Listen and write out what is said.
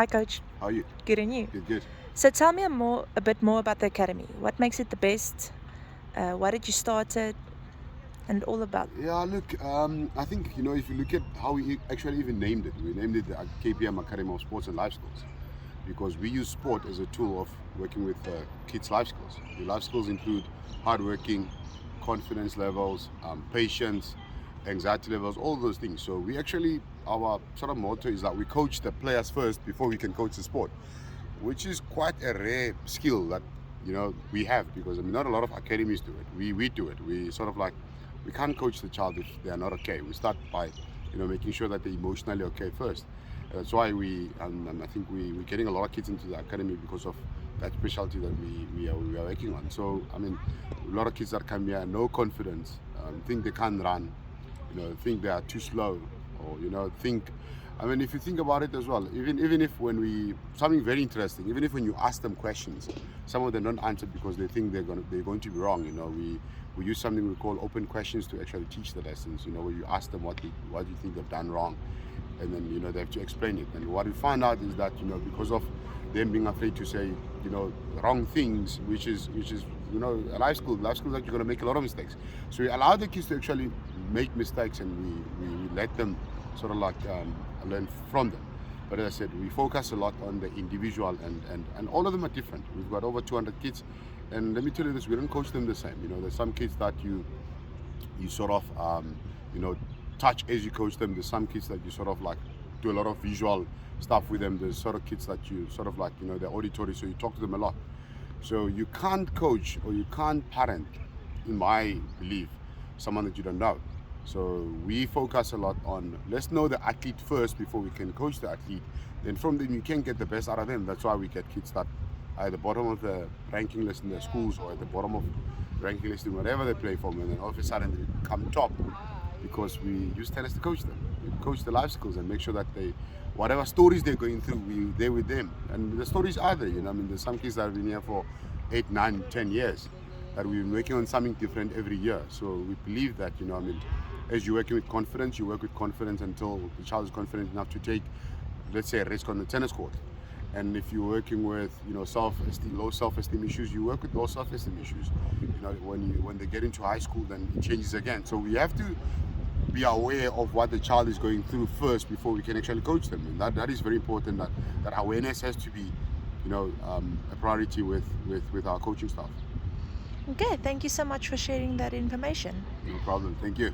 Hi, Coach. How are you? Good and you? Good. So tell me a bit more about the academy. What makes it the best? Why did you start it? And all about. Yeah, look, I think, if you look at how we actually even named it, we named it the KPM Academy of Sports and Life Skills because we use sport as a tool of working with kids' life skills. The life skills include hardworking, confidence levels, patience, anxiety levels, all those things. So we actually, our sort of motto is that we coach the players first before we can coach the sport, which is quite a rare skill that we have, because not a lot of academies do it. We do it. We sort of like, we can't coach the child if they are not okay. We start by making sure that they're emotionally okay first. That's why I think we're getting a lot of kids into the academy because of that specialty that we are working on. So a lot of kids that come here, no confidence, think they can't run, think they are too slow, or think. If you think about it as well, even if when we something very interesting, even if when you ask them questions, some of them don't answer because they think they're going to be wrong. We use something we call open questions to actually teach the lessons. Where you ask them what do you think they've done wrong, and then they have to explain it. And what we find out is that because of them being afraid to say wrong things, which is a life school that you're going to make a lot of mistakes. So we allow the kids to actually make mistakes, and we let them sort of like learn from them. But as I said, we focus a lot on the individual, and all of them are different. We've got over 200 kids, and let me tell you this: we don't coach them the same. There's some kids that you sort of touch as you coach them. There's some kids that you sort of like do a lot of visual stuff with them. There's sort of kids that you sort of like they're auditory, so you talk to them a lot. So you can't coach or you can't parent, in my belief, someone that you don't know. So we focus a lot on, let's know the athlete first before we can coach the athlete. Then from them you can get the best out of them. That's why we get kids that are at the bottom of the ranking list in their schools, or at the bottom of ranking list in whatever they play for, and then all of a sudden they come top because we use tennis to coach them. We coach the life skills and make sure that whatever stories they're going through, we're there with them. And the stories are there, there's some kids that have been here for 8, 9, 10 years that we've been working on something different every year. So we believe that, as you're working with confidence, you work with confidence until the child is confident enough to take, let's say, a risk on the tennis court. And if you're working with, self-esteem, low self-esteem issues, you work with low self-esteem issues. When they get into high school, then it changes again. So we have to be aware of what the child is going through first before we can actually coach them. And that is very important. That awareness has to be, a priority with our coaching staff. Okay, thank you so much for sharing that information. No problem. Thank you.